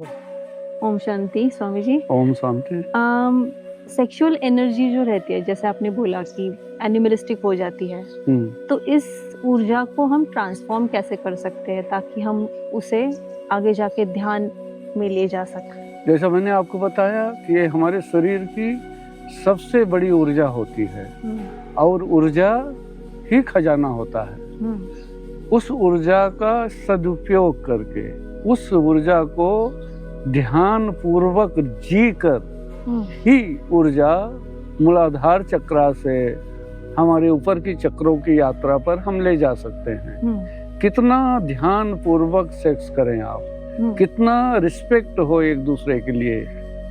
Om Shanti Swami ji. Om Shanti. Sexual energy जो रहती है, जैसे आपने बोला कि एनिमलिस्टिक हो जाती है, तो इस ऊर्जा को हम ट्रांसफॉर्म कैसे कर सकते हैं ताकि हम उसे आगे जाके ध्यान में ले जा सकें? जैसा मैंने आपको बताया कि ये हमारे शरीर की सबसे बड़ी ऊर्जा होती है और ऊर्जा ही खजाना होता है। उस ऊर्जा का सदुपयोग करके उस ऊर्जा को ध्यान पूर्वक जीकर ही ऊर्जा मूलाधार चक्र से हमारे ऊपर की चक्रों की यात्रा पर हम ले जा सकते हैं। कितना ध्यान पूर्वक सेक्स करें आप, कितना रिस्पेक्ट हो एक दूसरे के लिए,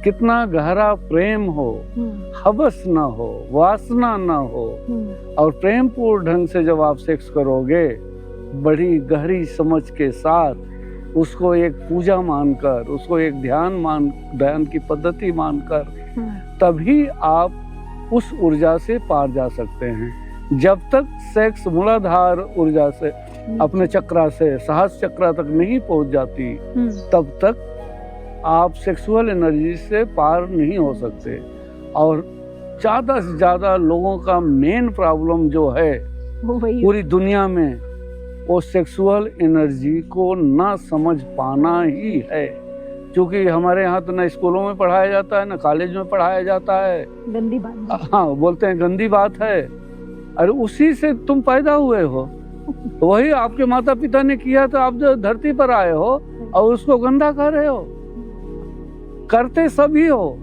कितना गहरा प्रेम हो, हवस ना हो, वासना ना हो, और प्रेम पूर्ण ढंग से जब आप सेक्स करोगे, बड़ी गहरी समझ के साथ उसको एक पूजा मानकर, उसको एक ध्यान की पद्धति मानकर, तभी आप उस ऊर्जा से पार जा सकते हैं। जब तक सेक्स मूलाधार ऊर्जा से अपने चक्र से सहस्त्र चक्र तक नहीं पहुंच जाती, तब तक आप सेक्सुअल एनर्जी से पार नहीं हो सकते। और ज़्यादा से ज़्यादा लोगों का मेन प्रॉब्लम जो है पूरी दुनिया में, वो सेक्सुअल एनर्जी को ना समझ पाना ही है। क्योंकि हमारे यहाँ तो ना स्कूलों में पढ़ाया जाता है, ना कॉलेज में पढ़ाया जाता है। गंदी बात। हाँ, बोलते हैं गंदी बात है। अरे उसी से तुम पैदा हुए हो, वही आपके माता पिता ने किया, तो आप जो धरती पर आए हो और उसको गंदा कर रहे हो। करते सभी हो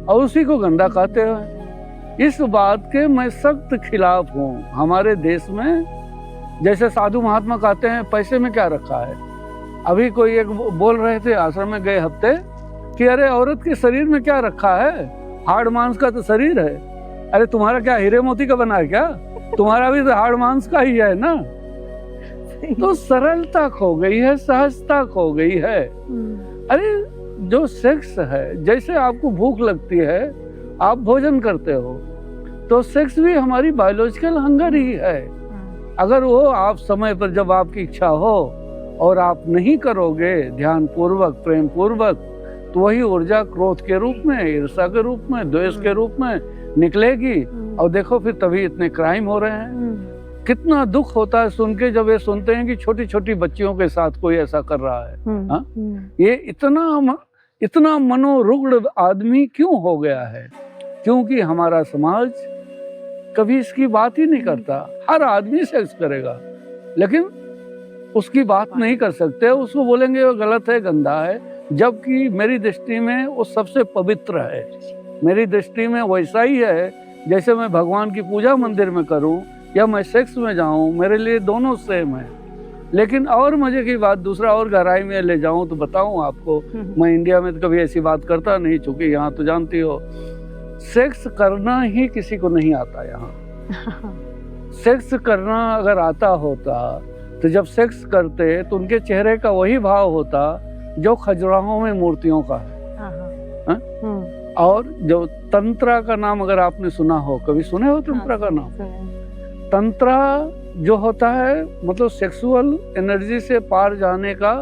और उसी को गंदा कहते हो। इस बात के मैं सख्त खिलाफ हूँ। हमारे देश में जैसे साधु महात्मा कहते हैं पैसे में क्या रखा है। अभी कोई एक बोल रहे थे आश्रम में गए हफ्ते कि अरे औरत के शरीर में क्या रखा है, हाड़ मांस का तो शरीर है। अरे तुम्हारा क्या हीरे मोती का बना है क्या? तुम्हारा भी तो हाड़ मांस का ही है ना। तो सरलता खो गई है, सहजता खो गई है। अरे जो सेक्स है, जैसे आपको भूख लगती है, आप भोजन करते हो, तो सेक्स भी हमारी बायोलॉजिकल हंगर ही है। अगर वो आप समय पर जब आपकी इच्छा हो और आप नहीं करोगे ध्यान पूर्वक, प्रेम पूर्वक, तो वही ऊर्जा क्रोध के रूप में, ईर्ष्या के रूप में, द्वेष के रूप में निकलेगी। और देखो फिर तभी इतने क्राइम हो रहे हैं। कितना दुख होता है सुन के, जब ये सुनते हैं कि छोटी छोटी बच्चियों के साथ कोई ऐसा कर रहा है। ये इतना मनोरुग्ण आदमी क्यों हो गया है? क्योंकि हमारा समाज कभी इसकी बात ही नहीं करता। हर आदमी सेक्स करेगा, लेकिन उसकी बात नहीं कर सकते। उसको बोलेंगे वो गलत है, गंदा है, जबकि मेरी दृष्टि में वो सबसे पवित्र है। मेरी दृष्टि में वैसा ही है जैसे मैं भगवान की पूजा मंदिर में करूं या मैं सेक्स में जाऊं, मेरे लिए दोनों सेम है। लेकिन और मजे की बात, दूसरा और गहराई में ले जाऊं तो बताऊं आपको, मैं इंडिया में तो कभी ऐसी बात करता नहीं, चूंकि यहाँ तो जानती हो सेक्स करना ही किसी को नहीं आता। यहाँ सेक्स करना अगर आता होता तो जब सेक्स करते तो उनके चेहरे का वही भाव होता जो खजुराहों में मूर्तियों का है। और जो तंत्रा का नाम अगर आपने सुना हो, कभी सुने हो तंत्रा का नाम? तंत्रा जो होता है, मतलब सेक्सुअल एनर्जी से पार जाने का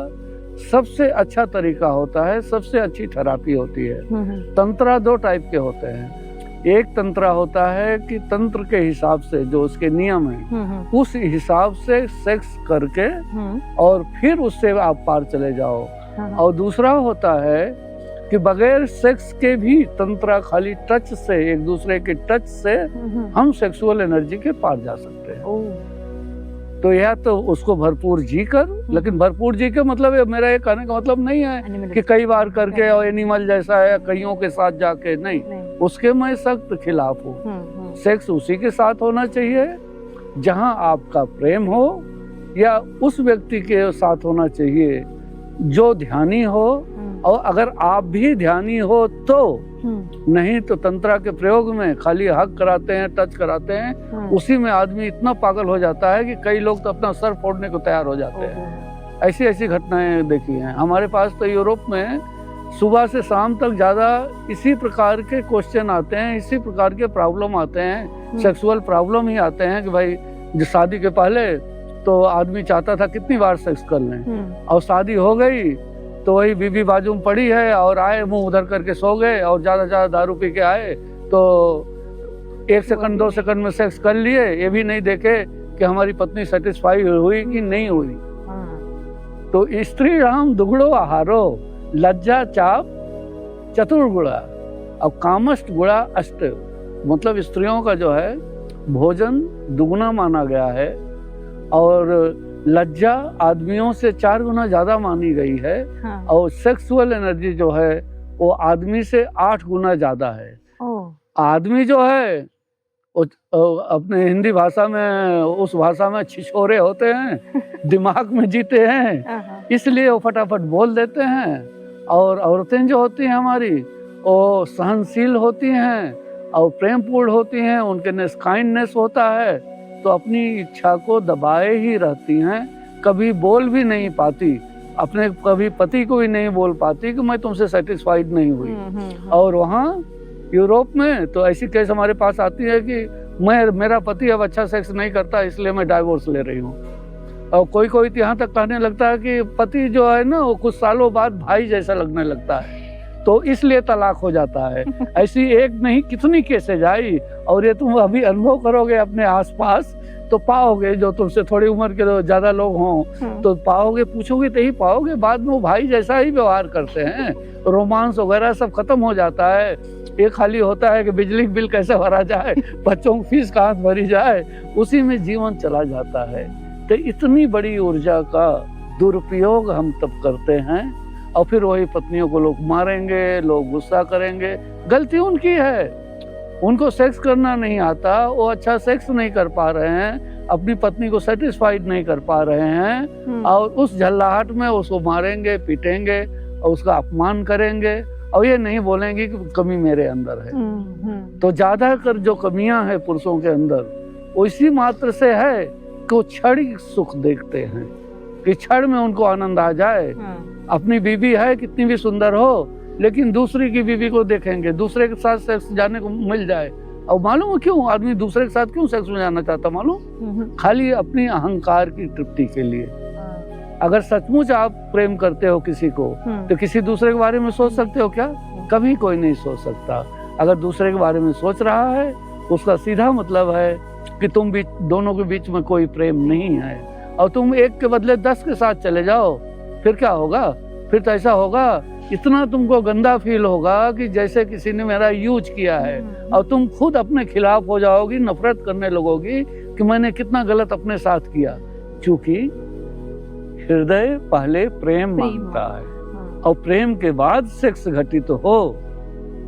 सबसे अच्छा तरीका होता है, सबसे अच्छी थेरापी होती है। तंत्रा दो टाइप के होते हैं। एक तंत्रा होता है कि तंत्र के हिसाब से जो उसके नियम है, उस हिसाब से सेक्स करके और फिर उससे आप पार चले जाओ। और दूसरा होता है कि बगैर सेक्स के भी तंत्रा, खाली टच से, एक दूसरे के टच से हम सेक्सुअल एनर्जी के पार जा सकते हैं। तो यह तो उसको भरपूर जी कर, लेकिन भरपूर जी के मतलब मेरा ये कहने का मतलब नहीं है कि कई बार करके और एनिमल जैसा है कईयों के साथ जाके, नहीं। उसके मैं सख्त खिलाफ हूँ। सेक्स उसी के साथ होना चाहिए जहाँ आपका प्रेम हो, या उस व्यक्ति के साथ होना चाहिए जो ध्यानी हो। और अगर आप भी ध्यानी हो तो, नहीं तो तंत्रा के प्रयोग में खाली हक कराते हैं, टच कराते हैं, उसी में आदमी इतना पागल हो जाता है कि कई लोग तो अपना सर फोड़ने को तैयार हो जाते हैं। ऐसी ऐसी घटनाएं देखी हैं हमारे पास। तो यूरोप में सुबह से शाम तक ज्यादा इसी प्रकार के क्वेश्चन आते हैं, इसी प्रकार के प्रॉब्लम आते हैं, सेक्सुअल प्रॉब्लम ही आते हैं कि भाई जो शादी के पहले तो आदमी चाहता था कितनी बार सेक्स कर लें, और शादी हो गई तो वही बीबी बाजू में पड़ी है और आए मुंह उधर करके सो गए और ज्यादा दारू पी के आए तो 1 सेकंड 2 सेकंड में सेक्स कर लिए, ये भी नहीं देखे कि हमारी पत्नी सेटिस्फाई हुई कि नहीं हुई। तो स्त्री राम दुगड़ो आहारो लज्जा चाप चतुर्गुणा और कामष्ट गुणा अष्ट, मतलब स्त्रियों का जो है भोजन दुगुना माना गया है और लज्जा आदमियों से 4 गुना ज्यादा मानी गई है। हाँ। और सेक्सुअल एनर्जी जो है वो आदमी से 8 गुना ज्यादा है। आदमी जो है अपने हिंदी भाषा में उस भाषा में छिछोरे होते हैं दिमाग में जीते हैं, इसलिए वो फटाफट बोल देते हैं। और औरतें जो होती हैं हमारी वो सहनशील होती हैं और प्रेमपूर्ण होती हैं, उनके नेस काइंडनेस होता है, तो अपनी इच्छा को दबाए ही रहती हैं, कभी बोल भी नहीं पाती, अपने कभी पति को भी नहीं बोल पाती कि मैं तुमसे सेटिस्फाइड नहीं हुई। और वहाँ यूरोप में तो ऐसी केस हमारे पास आती है कि मेरा पति अब अच्छा सेक्स नहीं करता इसलिए मैं डाइवोर्स ले रही हूँ। और कोई कोई यहाँ तक कहने लगता है कि पति जो है ना वो कुछ सालों बाद भाई जैसा लगने लगता है, तो इसलिए तलाक हो जाता है। ऐसी एक नहीं कितनी केसेज आई, और ये तुम अभी अनुभव करोगे अपने आसपास तो पाओगे, जो तुमसे थोड़ी उम्र के ज्यादा लोग हों तो पाओगे, पूछोगे तो ही पाओगे, बाद में वो भाई जैसा ही व्यवहार करते हैं, रोमांस वगैरह सब खत्म हो जाता है। ये खाली होता है कि बिजली बिल कैसे भरा जाए, बच्चों की फीस कहाँ भरी जाए, उसी में जीवन चला जाता है। तो इतनी बड़ी ऊर्जा का दुरुपयोग हम तब करते हैं और फिर वही पत्नियों को लोग मारेंगे, लोग गुस्सा करेंगे। गलती उनकी है, उनको सेक्स करना नहीं आता, वो अच्छा सेक्स नहीं कर पा रहे हैं, अपनी पत्नी को सेटिस्फाइड नहीं कर पा रहे हैं, और उस झल्लाहट में उसको मारेंगे, पीटेंगे और उसका अपमान करेंगे और ये नहीं बोलेंगे कि कमी मेरे अंदर है। तो ज्यादातर जो कमियां हैं पुरुषों के अंदर वो इसी मात्र से है कि वो क्षणिक सुख देखते हैं, कि क्षण में उनको आनंद आ जाए। अपनी बीवी है कितनी भी सुंदर हो, लेकिन दूसरी की बीवी को देखेंगे, दूसरे के साथ सेक्स जाने को मिल जाए, और मालूम है क्यों आदमी दूसरे के साथ क्यों सेक्स में जाना चाहता मालूम? खाली अपनी अहंकार की तृप्ति के लिए। अगर सचमुच आप प्रेम करते हो किसी को तो किसी दूसरे के बारे में सोच सकते हो क्या? कभी कोई नहीं सोच सकता। अगर दूसरे के बारे में सोच रहा है उसका सीधा मतलब है कि तुम दोनों के बीच में कोई प्रेम नहीं है, और तुम एक के बदले 10 के साथ चले जाओ, फिर क्या होगा? फिर तो ऐसा होगा, इतना तुमको गंदा फील होगा कि जैसे किसी ने मेरा यूज किया है, और तुम खुद अपने खिलाफ हो जाओगी, नफरत करने लगोगी कि मैंने कितना गलत अपने साथ किया। क्योंकि हृदय पहले प्रेम मांगता है, और प्रेम के बाद सेक्स घटित हो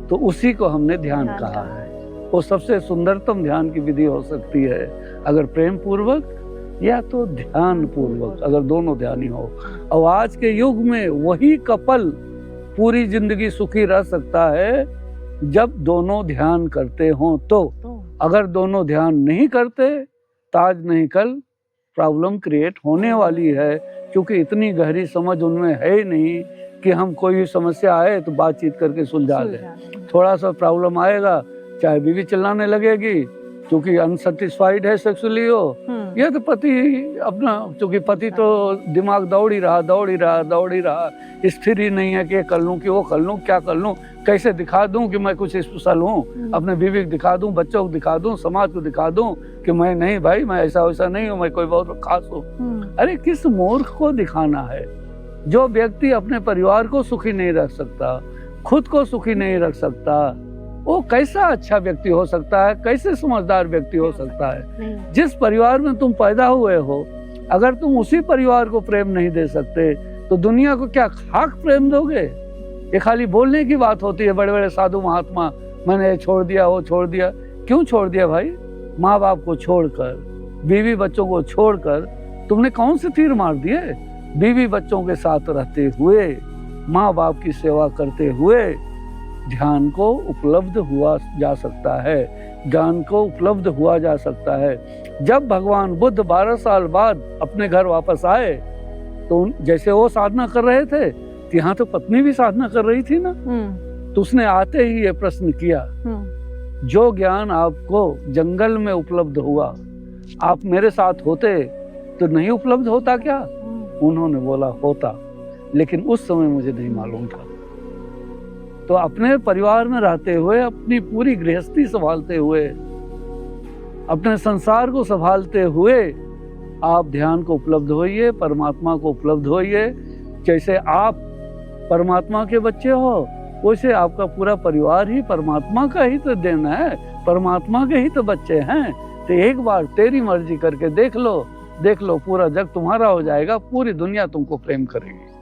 तो उसी को हमने ध्यान कहा है। वो सबसे सुंदरतम ध्यान की विधि हो सकती है, अगर प्रेम पूर्वक या तो ध्यान पूर्वक, अगर दोनों ध्यानी हो। और आज के युग में वही कपल पूरी जिंदगी सुखी रह सकता है जब दोनों ध्यान करते हों। तो अगर दोनों ध्यान नहीं करते तो आज नहीं कल प्रॉब्लम क्रिएट होने वाली है, क्योंकि इतनी गहरी समझ उनमें है ही नहीं कि हम कोई भी समस्या आए तो बातचीत करके सुलझा लें। थोड़ा सा प्रॉब्लम आएगा चाहे बीवी चिल्लाने लगेगी क्योंकि अनसेटिस्फाइड है सेक्सुअली हो, या तो पति अपना, क्योंकि पति तो दिमाग दौड़ ही रहा, स्थिर ही नहीं है कि ये कर लूं कि वो कर लूं, क्या कर लूं, कैसे दिखा दूं कि मैं कुछ स्पेशल हूँ, अपने बीवी को दिखा दूं, बच्चों को दिखा दूं, समाज को दिखा दूं कि मैं नहीं भाई, मैं ऐसा वैसा नहीं हूँ, मैं कोई बहुत खास हूँ। अरे किस मूर्ख को दिखाना है? जो व्यक्ति अपने परिवार को सुखी नहीं रख सकता, खुद को सुखी नहीं रख सकता, वो कैसा अच्छा व्यक्ति हो सकता है, कैसे समझदार व्यक्ति हो सकता है? जिस परिवार में तुम पैदा हुए हो, अगर तुम उसी परिवार को प्रेम नहीं दे सकते तो दुनिया को क्या खाक प्रेम दोगे? ये खाली बोलने की बात होती है, बड़े बड़े साधु महात्मा मैंने छोड़ दिया, वो छोड़ दिया। क्यों छोड़ दिया भाई? माँ बाप को छोड़कर, बीवी बच्चों को छोड़कर तुमने कौन से तीर मार दिए? बीवी बच्चों के साथ रहते हुए, माँ बाप की सेवा करते हुए ध्यान को उपलब्ध हुआ जा सकता है, ज्ञान को उपलब्ध हुआ जा सकता है। जब भगवान बुद्ध 12 साल बाद अपने घर वापस आए तो जैसे वो साधना कर रहे थे, तो यहाँ तो पत्नी भी साधना कर रही थी ना, तो उसने आते ही ये प्रश्न किया, जो ज्ञान आपको जंगल में उपलब्ध हुआ, आप मेरे साथ होते तो नहीं उपलब्ध होता क्या? उन्होंने बोला होता। लेकिन उस समय मुझे नहीं मालूम था। तो अपने परिवार में रहते हुए, अपनी पूरी गृहस्थी संभालते हुए, अपने संसार को संभालते हुए आप ध्यान को उपलब्ध होइए, परमात्मा को उपलब्ध होइए। जैसे आप परमात्मा के बच्चे हो, वैसे आपका पूरा परिवार ही परमात्मा का ही तो देन है, परमात्मा के ही तो बच्चे हैं। तो एक बार तेरी मर्जी करके देख लो, पूरा जग तुम्हारा हो जाएगा, पूरी दुनिया तुमको प्रेम करेगी।